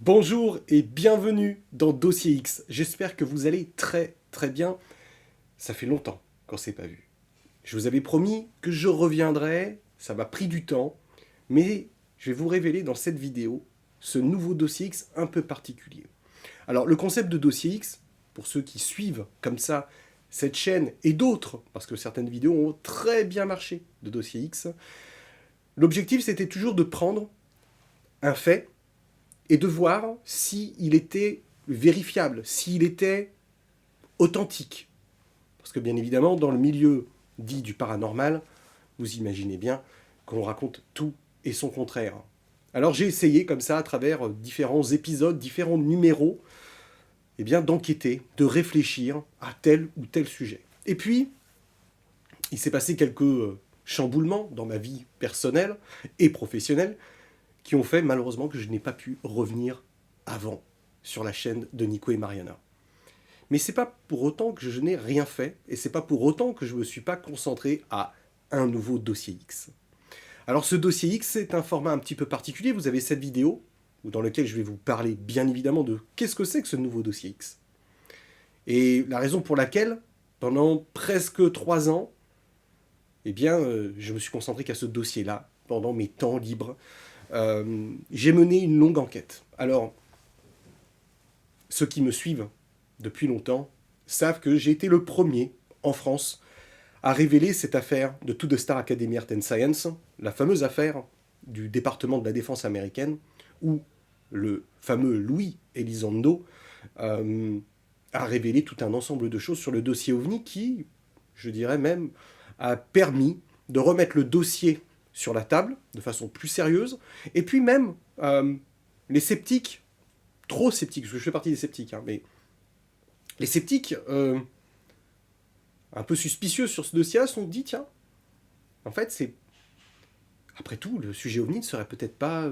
Bonjour et bienvenue dans Dossier X. J'espère que vous allez très bien. Ça fait longtemps qu'on s'est pas vu. Je vous avais promis que je reviendrais, ça m'a pris du temps, mais je vais vous révéler dans cette vidéo ce nouveau Dossier X un peu particulier. Alors le concept de Dossier X, pour ceux qui suivent comme ça cette chaîne et d'autres, parce que certaines vidéos ont très bien marché de Dossier X, l'objectif c'était toujours de prendre un fait et de voir s'il était vérifiable, s'il était authentique. Parce que bien évidemment, dans le milieu dit du paranormal, vous imaginez bien qu'on raconte tout et son contraire. Alors j'ai essayé comme ça, à travers différents épisodes, différents numéros, eh bien, d'enquêter, de réfléchir à tel ou tel sujet. Et puis, il s'est passé quelques chamboulements dans ma vie personnelle et professionnelle qui ont fait malheureusement que je n'ai pas pu revenir avant sur la chaîne de Nico et Mariana. Mais c'est pas pour autant que je n'ai rien fait, et c'est pas pour autant que je me suis pas concentré à un nouveau dossier X. Alors ce dossier X, c'est un format un petit peu particulier. Vous avez cette vidéo, dans laquelle je vais vous parler bien évidemment de qu'est-ce que c'est que ce nouveau dossier X. Et la raison pour laquelle, pendant presque 3 ans, eh bien, je me suis concentré qu'à ce dossier-là, pendant mes temps libres. J'ai mené une longue enquête. Alors, ceux qui me suivent depuis longtemps savent que j'ai été le premier en France à révéler cette affaire de To The Star Academy Art and Science, la fameuse affaire du département de la défense américaine, où le fameux Louis Elizondo a révélé tout un ensemble de choses sur le dossier OVNI qui, je dirais même, a permis de remettre le dossier sur la table de façon plus sérieuse, et puis même les sceptiques, trop sceptiques, parce que je fais partie des sceptiques, hein, mais les sceptiques, un peu suspicieux sur ce dossier-là, se sont dit, tiens, en fait, c'est... Après tout, le sujet OVNI ne serait peut-être pas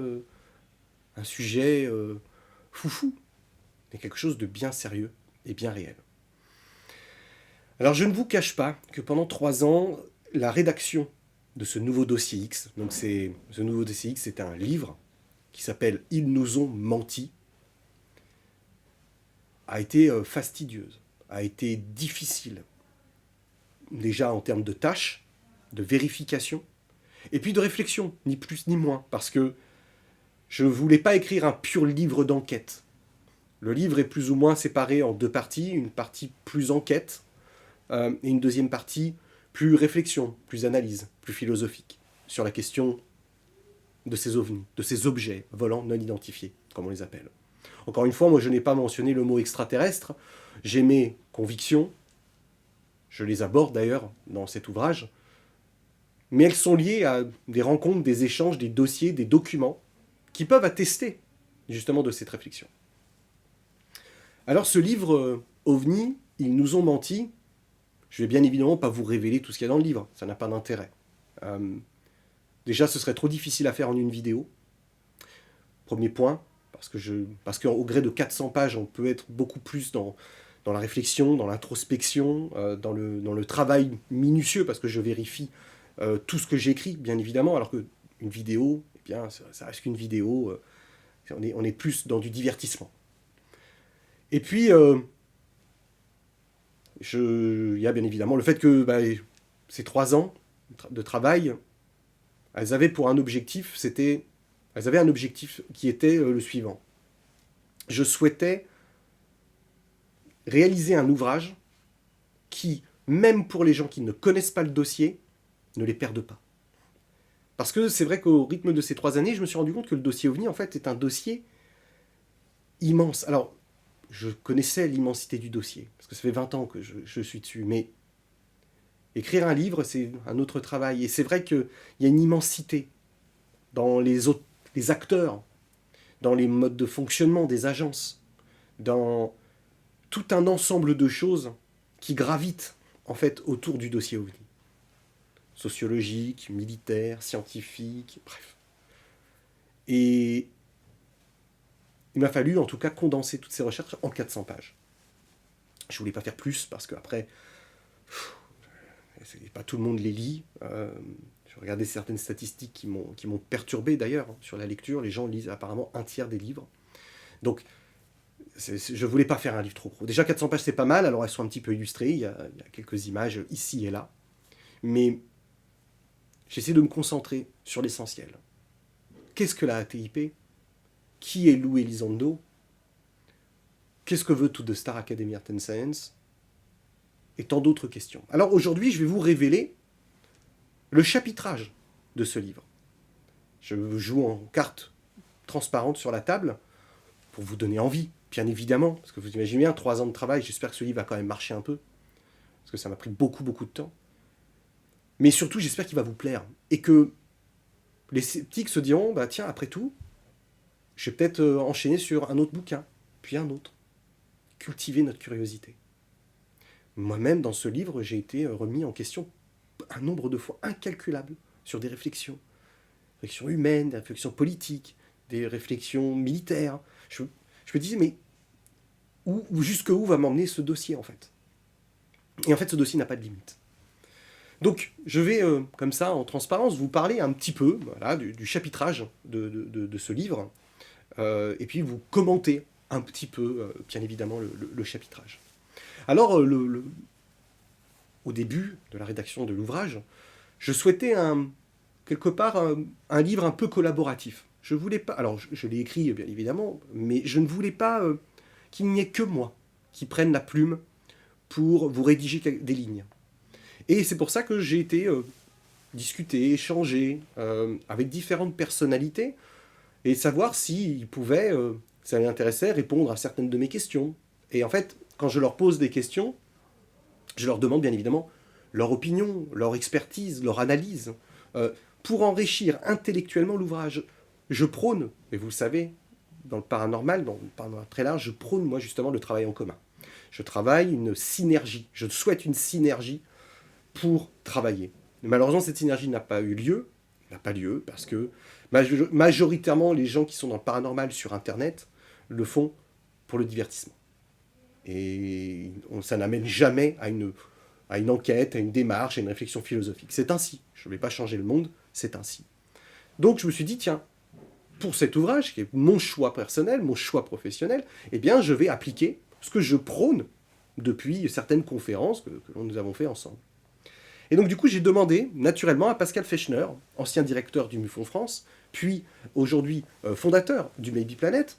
un sujet foufou, mais quelque chose de bien sérieux et bien réel. Alors, je ne vous cache pas que pendant 3 ans, la rédaction de ce nouveau dossier X, donc ce nouveau dossier X, c'est un livre qui s'appelle « Ils nous ont menti », a été fastidieuse, a été difficile. Déjà en termes de tâches, de vérification, et puis de réflexion, ni plus ni moins, parce que je ne voulais pas écrire un pur livre d'enquête. Le livre est plus ou moins séparé en 2 parties, une partie plus enquête, et une deuxième partie plus réflexion, plus analyse, plus philosophique, sur la question de ces ovnis, de ces objets volants non identifiés, comme on les appelle. Encore une fois, moi je n'ai pas mentionné le mot extraterrestre, j'ai mes convictions, je les aborde d'ailleurs dans cet ouvrage, mais elles sont liées à des rencontres, des échanges, des dossiers, des documents, qui peuvent attester justement de cette réflexion. Alors ce livre OVNI, ils nous ont menti, je vais bien évidemment pas vous révéler tout ce qu'il y a dans le livre, ça n'a pas d'intérêt. Déjà, ce serait trop difficile à faire en une vidéo. Premier point, parce qu'au gré de 400 pages, on peut être beaucoup plus dans la réflexion, dans l'introspection, dans le travail minutieux, parce que je vérifie tout ce que j'écris, bien évidemment, alors qu'une vidéo, eh bien, ça reste qu'une vidéo, on est plus dans du divertissement. Et puis, il y a bien évidemment le fait que ces 3 ans de travail, elles avaient pour un objectif, elles avaient un objectif qui était le suivant. Je souhaitais réaliser un ouvrage qui, même pour les gens qui ne connaissent pas le dossier, ne les perdent pas. Parce que c'est vrai qu'au rythme de ces 3 années, je me suis rendu compte que le dossier OVNI, en fait, est un dossier immense. Alors, je connaissais l'immensité du dossier, parce que ça fait 20 ans que je suis dessus, mais écrire un livre, c'est un autre travail. Et c'est vrai qu'il y a une immensité dans les acteurs, dans les modes de fonctionnement des agences, dans tout un ensemble de choses qui gravitent en fait autour du dossier OVNI. Sociologique, militaire, scientifique, bref. Et il m'a fallu en tout cas condenser toutes ces recherches en 400 pages. Je voulais pas faire plus parce qu'après, pas tout le monde les lit. Je regardais certaines statistiques qui m'ont perturbé d'ailleurs sur la lecture. Les gens lisent apparemment un tiers des livres. Donc, je voulais pas faire un livre trop gros. Déjà, 400 pages, c'est pas mal, alors elles sont un petit peu illustrées, il y a quelques images ici et là. Mais j'essaie de me concentrer sur l'essentiel. Qu'est-ce que la ATIP? Qui est Lou Elizondo? Qu'est-ce que veut To The Star Academy Art and Science? Et tant d'autres questions. Alors aujourd'hui, je vais vous révéler le chapitrage de ce livre. Je joue en carte transparente sur la table pour vous donner envie, bien évidemment, parce que vous imaginez bien, 3 ans de travail, j'espère que ce livre va quand même marcher un peu, parce que ça m'a pris beaucoup, beaucoup de temps. Mais surtout, j'espère qu'il va vous plaire, et que les sceptiques se diront, bah tiens, après tout, je vais peut-être enchaîner sur un autre bouquin, puis un autre. Cultiver notre curiosité. Moi-même, dans ce livre, j'ai été remis en question un nombre de fois incalculable sur des réflexions humaines, des réflexions politiques, des réflexions militaires. Je me disais, mais jusqu'où va m'emmener ce dossier, en fait? Et en fait, ce dossier n'a pas de limite. Donc, je vais, comme ça, en transparence, vous parler un petit peu voilà, du chapitrage de ce livre, et puis vous commenter un petit peu, bien évidemment, le chapitrage. Alors, au début de la rédaction de l'ouvrage, je souhaitais quelque part un livre un peu collaboratif. Je voulais pas, alors je l'ai écrit bien évidemment, mais je ne voulais pas qu'il n'y ait que moi qui prenne la plume pour vous rédiger des lignes. Et c'est pour ça que j'ai été discuter, échanger avec différentes personnalités et savoir s'ils pouvaient, ça les intéressait, répondre à certaines de mes questions. Et en fait, quand je leur pose des questions, je leur demande bien évidemment leur opinion, leur expertise, leur analyse, pour enrichir intellectuellement l'ouvrage. Je prône, et vous le savez, dans le paranormal, dans le paranormal très large, je prône moi justement le travail en commun. Je travaille une synergie, je souhaite une synergie pour travailler. Malheureusement, cette synergie n'a pas eu lieu, n'a pas lieu, parce que majoritairement, les gens qui sont dans le paranormal sur Internet le font pour le divertissement. Et ça n'amène jamais à une enquête, à une démarche, à une réflexion philosophique. C'est ainsi. Je ne vais pas changer le monde, c'est ainsi. Donc je me suis dit, tiens, pour cet ouvrage, qui est mon choix personnel, mon choix professionnel, eh bien je vais appliquer ce que je prône depuis certaines conférences que nous avons fait ensemble. Et donc du coup, j'ai demandé naturellement à Pascal Fechner, ancien directeur du MUFON France, puis aujourd'hui fondateur du Maybe Planet,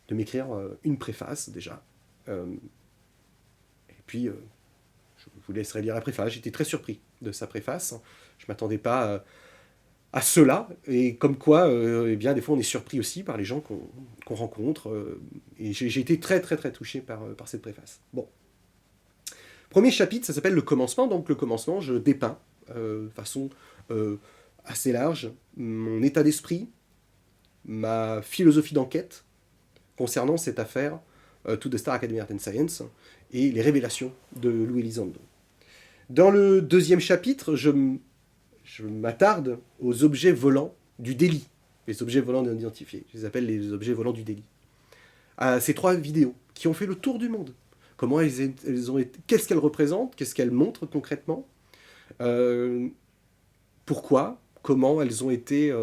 de m'écrire une préface déjà. Et puis, je vous laisserai lire la préface. J'étais très surpris de sa préface. Je ne m'attendais pas à cela. Et comme quoi, eh bien, des fois, on est surpris aussi par les gens qu'on rencontre. Et j'ai été très, très, très touché par cette préface. Bon. Premier chapitre, ça s'appelle Le commencement. Donc, le commencement, je dépeins de façon assez large mon état d'esprit, ma philosophie d'enquête concernant cette affaire To The Star Academy Art and Science et les révélations de Lou Elizondo. Dans le deuxième chapitre, je m'attarde aux objets volants du délit, les objets volants non identifiés. Je les appelle les objets volants du délit. À ces 3 vidéos qui ont fait le tour du monde. Comment elles ont été, qu'est-ce qu'elles représentent, qu'est-ce qu'elles montrent concrètement, pourquoi, comment elles ont été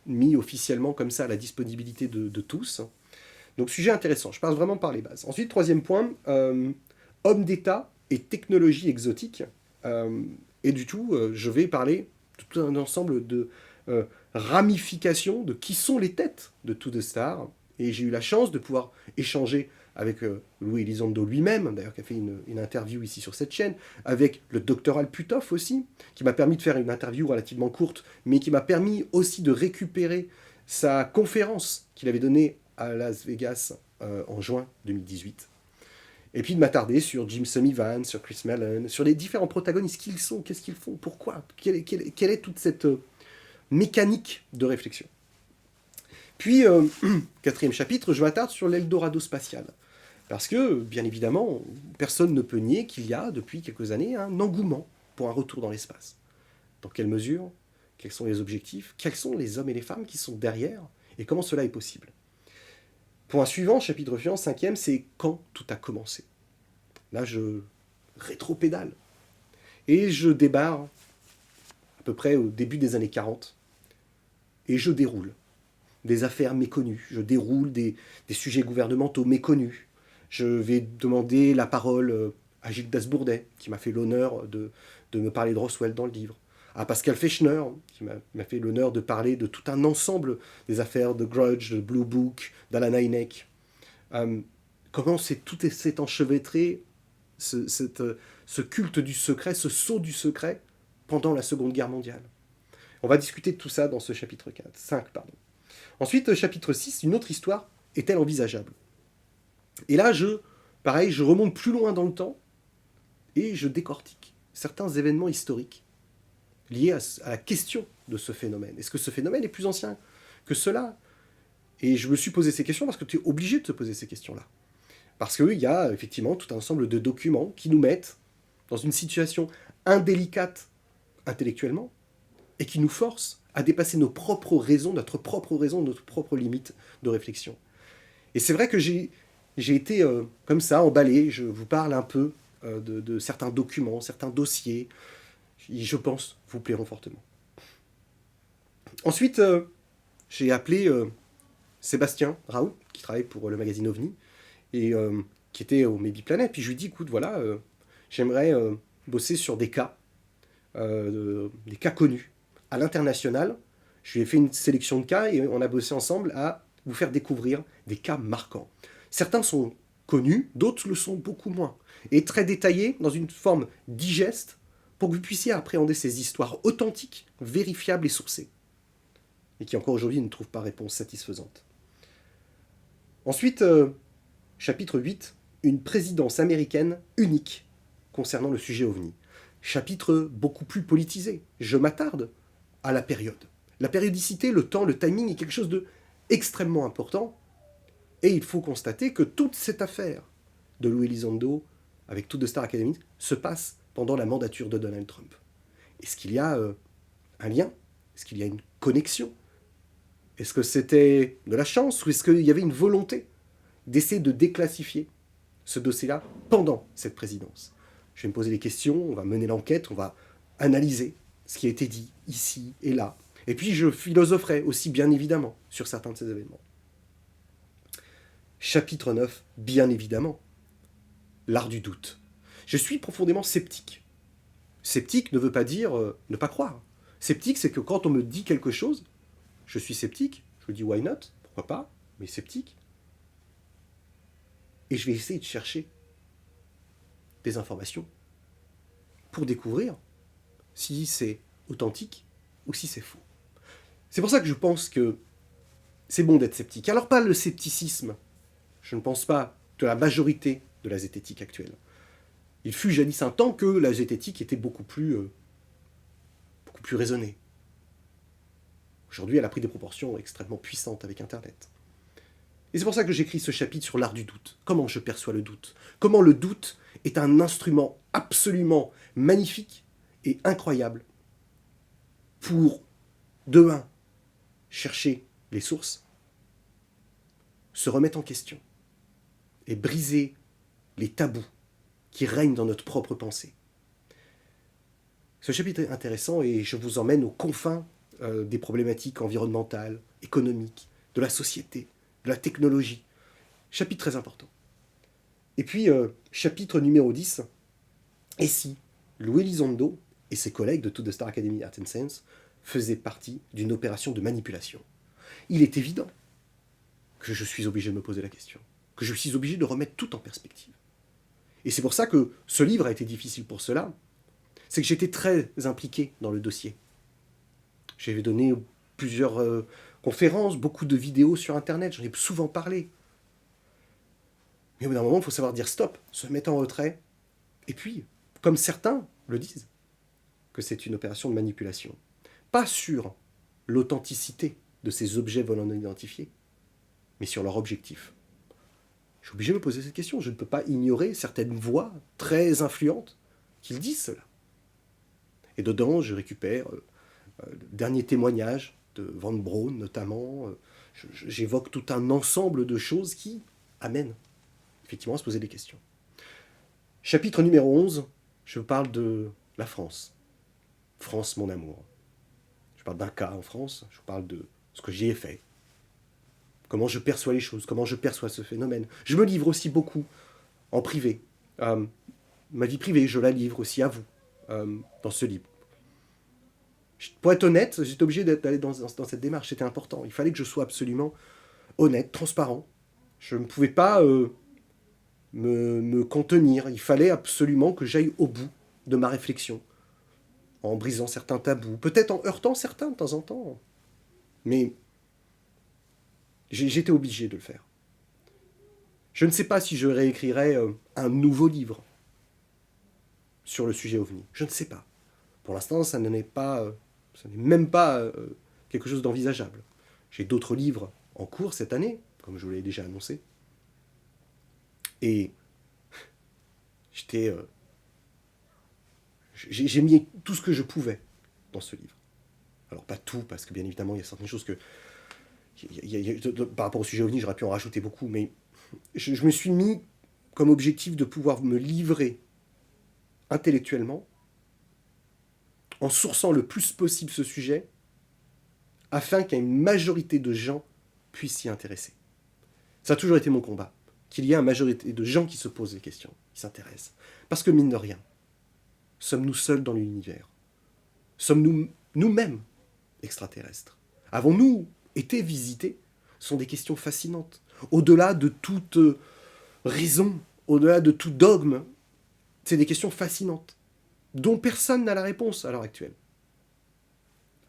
mises officiellement comme ça à la disponibilité de tous. Donc sujet intéressant, je passe vraiment par les bases. Ensuite, troisième point, hommes d'État et technologie exotique. Et du tout, je vais parler de tout un ensemble de ramifications de qui sont les têtes de To The Star. Et j'ai eu la chance de pouvoir échanger avec Lou Elizondo lui-même, d'ailleurs qui a fait une interview ici sur cette chaîne, avec le docteur Alputov aussi, qui m'a permis de faire une interview relativement courte, mais qui m'a permis aussi de récupérer sa conférence qu'il avait donnée à Las Vegas en juin 2018. Et puis de m'attarder sur Jim Sullivan, sur Chris Mellon, sur les différents protagonistes, qui ils sont, qu'est-ce qu'ils font, pourquoi, quelle est toute cette mécanique de réflexion. Puis, quatrième chapitre, je m'attarde sur l'Eldorado spatial. Parce que, bien évidemment, personne ne peut nier qu'il y a, depuis quelques années, un engouement pour un retour dans l'espace. Dans quelle mesure? Quels sont les objectifs? Quels sont les hommes et les femmes qui sont derrière? Et comment cela est possible? Point suivant, chapitre suivant, 5e, c'est quand tout a commencé. Là, je rétropédale. Et je débarre à peu près au début des années 40. Et je déroule. des affaires méconnues, je déroule des sujets gouvernementaux méconnus. Je vais demander la parole à Gilles Dasbourdet, qui m'a fait l'honneur de me parler de Roswell dans le livre. À Pascal Fechner, qui m'a fait l'honneur de parler de tout un ensemble des affaires de Grudge, de Blue Book, d'Alan Hynek. Comment tout s'est enchevêtré, ce culte du secret, ce sceau du secret, pendant la Seconde Guerre mondiale. On va discuter de tout ça dans ce chapitre 5. Ensuite, chapitre 6, une autre histoire est-elle envisageable? Et là, je remonte plus loin dans le temps et je décortique certains événements historiques liés à la question de ce phénomène. Est-ce que ce phénomène est plus ancien que cela? Et je me suis posé ces questions parce que tu es obligé de te poser ces questions-là. Parce qu'il y a effectivement tout un ensemble de documents qui nous mettent dans une situation indélicate intellectuellement et qui nous forcent à dépasser nos propres raisons, notre propre limite de réflexion. Et c'est vrai que j'ai été comme ça, emballé. Je vous parle un peu de certains documents, certains dossiers, qui, je pense, vous plairont fortement. Ensuite, j'ai appelé Sébastien Raoult, qui travaille pour le magazine OVNI, et qui était au Maybe Planet. Puis je lui dis, écoute, voilà, j'aimerais bosser sur des cas connus. À l'international, je lui ai fait une sélection de cas et on a bossé ensemble à vous faire découvrir des cas marquants. Certains sont connus, d'autres le sont beaucoup moins. Et très détaillés, dans une forme digeste, pour que vous puissiez appréhender ces histoires authentiques, vérifiables et sourcées. Et qui encore aujourd'hui ne trouvent pas réponse satisfaisante. Ensuite, chapitre 8, une présidence américaine unique concernant le sujet OVNI. Chapitre beaucoup plus politisé. Je m'attarde à la période. La périodicité, le temps, le timing est quelque chose d'extrêmement important. Et il faut constater que toute cette affaire de Lou Elizondo avec tout de Star Academy se passe pendant la mandature de Donald Trump. Est-ce qu'il y a un lien? Est-ce qu'il y a une connexion? Est-ce que c'était de la chance ou est-ce qu'il y avait une volonté d'essayer de déclassifier ce dossier-là pendant cette présidence? Je vais me poser des questions, on va mener l'enquête, on va analyser ce qui a été dit ici et là. Et puis je philosopherai aussi, bien évidemment, sur certains de ces événements. Chapitre 9, bien évidemment, l'art du doute. Je suis profondément sceptique. Sceptique ne veut pas dire ne pas croire. Sceptique, c'est que quand on me dit quelque chose, je suis sceptique, je me dis why not, pourquoi pas, mais sceptique. Et je vais essayer de chercher des informations pour découvrir si c'est authentique ou si c'est faux. C'est pour ça que je pense que c'est bon d'être sceptique. Alors pas le scepticisme, je ne pense pas de la majorité de la zététique actuelle. Il fut jadis un temps que la zététique était beaucoup plus raisonnée. Aujourd'hui, elle a pris des proportions extrêmement puissantes avec Internet. Et c'est pour ça que j'écris ce chapitre sur l'art du doute. Comment je perçois le doute? Comment le doute est un instrument absolument magnifique et incroyable pour, de un, chercher les sources, se remettre en question et briser les tabous qui règnent dans notre propre pensée. Ce chapitre est intéressant et je vous emmène aux confins des problématiques environnementales, économiques, de la société, de la technologie. Chapitre très important. Et puis, chapitre numéro 10, et si Lou Elizondo et ses collègues de To The Star Academy Art and Science faisaient partie d'une opération de manipulation? Il est évident que je suis obligé de me poser la question, que je suis obligé de remettre tout en perspective. Et c'est pour ça que ce livre a été difficile pour cela, c'est que j'étais très impliqué dans le dossier. J'avais donné plusieurs conférences, beaucoup de vidéos sur Internet, j'en ai souvent parlé. Mais au bout d'un moment, il faut savoir dire stop, se mettre en retrait. Et puis, comme certains le disent, que c'est une opération de manipulation. Pas sur l'authenticité de ces objets volant non identifiés, mais sur leur objectif. Je suis obligé de me poser cette question. Je ne peux pas ignorer certaines voix très influentes qui disent cela. Et dedans, je récupère le dernier témoignage de Van Braun, notamment. J'évoque tout un ensemble de choses qui amènent effectivement à se poser des questions. Chapitre numéro 11, je parle de la France. France, mon amour. Je parle d'un cas en France, je parle de ce que j'y ai fait, comment je perçois les choses, comment je perçois ce phénomène. Je me livre aussi beaucoup en privé. Ma vie privée, je la livre aussi à vous, dans ce livre. Pour être honnête, j'étais obligé d'aller dans cette démarche, c'était important. Il fallait que je sois absolument honnête, transparent. Je ne pouvais pas me contenir. Il fallait absolument que j'aille au bout de ma réflexion, en brisant certains tabous, peut-être en heurtant certains de temps en temps. Mais j'étais obligé de le faire. Je ne sais pas si je réécrirai un nouveau livre sur le sujet OVNI. Je ne sais pas. Pour l'instant, ça n'est même pas quelque chose d'envisageable. J'ai d'autres livres en cours cette année, comme je vous l'ai déjà annoncé. Et j'ai mis tout ce que je pouvais dans ce livre. Alors pas tout, parce que bien évidemment, il y a certaines choses que... par rapport au sujet OVNI, j'aurais pu en rajouter beaucoup, mais je me suis mis comme objectif de pouvoir me livrer intellectuellement en sourçant le plus possible ce sujet afin qu'une majorité de gens puissent s'y intéresser. Ça a toujours été mon combat, qu'il y ait une majorité de gens qui se posent des questions, qui s'intéressent. Parce que mine de rien, sommes-nous seuls dans l'univers? Sommes-nous nous-mêmes extraterrestres? Avons-nous été visités? Ce sont des questions fascinantes. Au-delà de toute raison, au-delà de tout dogme, c'est des questions fascinantes, dont personne n'a la réponse à l'heure actuelle.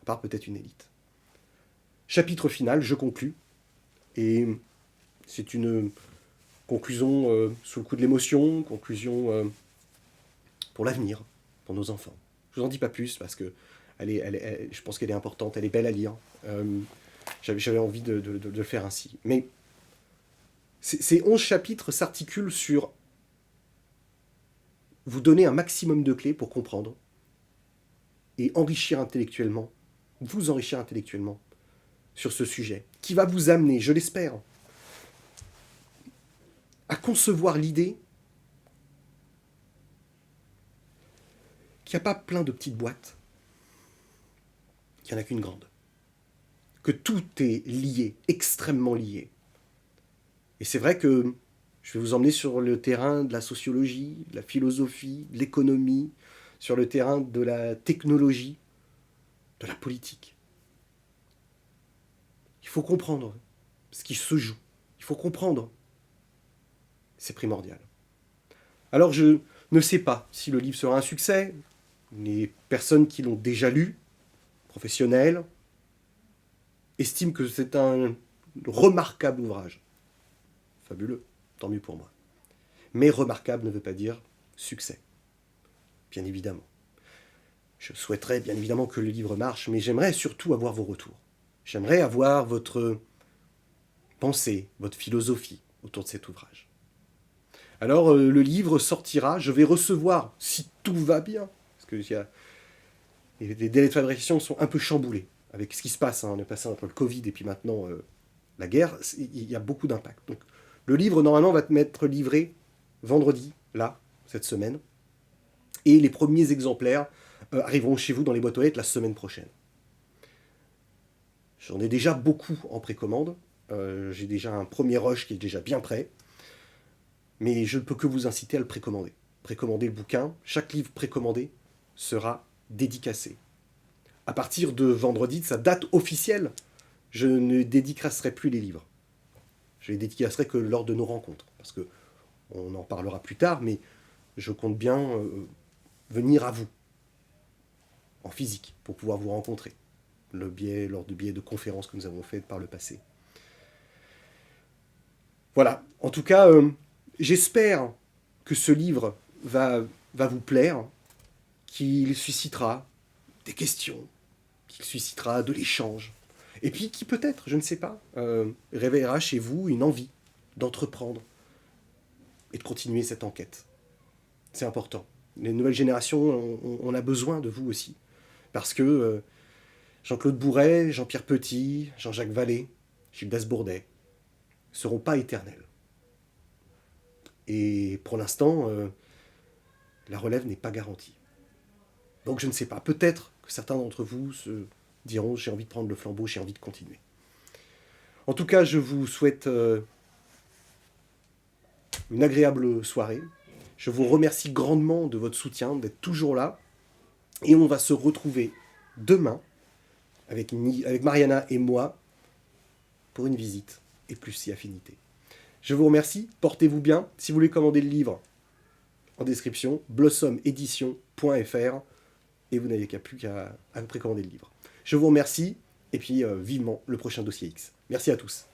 À part peut-être une élite. Chapitre final, je conclus. Et c'est une conclusion sous le coup de l'émotion, conclusion pour l'avenir, pour nos enfants. Je vous en dis pas plus parce que je pense qu'elle est importante, elle est belle à lire. J'avais envie de le faire ainsi. Mais ces 11 chapitres s'articulent sur vous donner un maximum de clés pour comprendre et enrichir intellectuellement, vous enrichir intellectuellement sur ce sujet, qui va vous amener, je l'espère, à concevoir l'idée qu'il n'y a pas plein de petites boîtes, qu'il n'y en a qu'une grande. Que tout est lié, extrêmement lié. Et c'est vrai que je vais vous emmener sur le terrain de la sociologie, de la philosophie, de l'économie, sur le terrain de la technologie, de la politique. Il faut comprendre ce qui se joue. Il faut comprendre. C'est primordial. Alors je ne sais pas si le livre sera un succès. Les personnes qui l'ont déjà lu, professionnels, estiment que c'est un remarquable ouvrage. Fabuleux, tant mieux pour moi. Mais remarquable ne veut pas dire succès. Bien évidemment. Je souhaiterais bien évidemment que le livre marche, mais j'aimerais surtout avoir vos retours. J'aimerais avoir votre pensée, votre philosophie autour de cet ouvrage. Alors le livre sortira, je vais recevoir, si tout va bien, parce que les délais de fabrication sont un peu chamboulés avec ce qui se passe. On est passé entre le Covid et puis maintenant la guerre, il y a beaucoup d'impact. Donc le livre normalement va m'être livré vendredi, là, cette semaine, et les premiers exemplaires arriveront chez vous dans les boîtes aux lettres la semaine prochaine. J'en ai déjà beaucoup en précommande. J'ai déjà un premier rush qui est déjà bien prêt. Mais je ne peux que vous inciter à le précommander. Précommander le bouquin. Chaque livre précommandé sera dédicacé. À partir de vendredi, de sa date officielle, je ne dédicacerai plus les livres. Je les dédicacerai que lors de nos rencontres. Parce que on en parlera plus tard, mais je compte bien venir à vous, en physique, pour pouvoir vous rencontrer, lors du biais de conférences que nous avons faites par le passé. Voilà, en tout cas, j'espère que ce livre va vous plaire, qu'il suscitera des questions, qu'il suscitera de l'échange, et puis qui peut-être, je ne sais pas, réveillera chez vous une envie d'entreprendre et de continuer cette enquête. C'est important. Les nouvelles générations, on a besoin de vous aussi. Parce que Jean-Claude Bourret, Jean-Pierre Petit, Jean-Jacques Vallée, Gildas Bourdet ne seront pas éternels. Et pour l'instant, la relève n'est pas garantie. Donc je ne sais pas. Peut-être que certains d'entre vous se diront « j'ai envie de prendre le flambeau, j'ai envie de continuer ». En tout cas, je vous souhaite une agréable soirée. Je vous remercie grandement de votre soutien, d'être toujours là. Et on va se retrouver demain avec Mariana et moi pour une visite et plus si affinité. Je vous remercie, portez-vous bien. Si vous voulez commander le livre, en description, blossomedition.fr, et vous n'avez plus qu'à précommander le livre. Je vous remercie, et puis vivement le prochain dossier X. Merci à tous.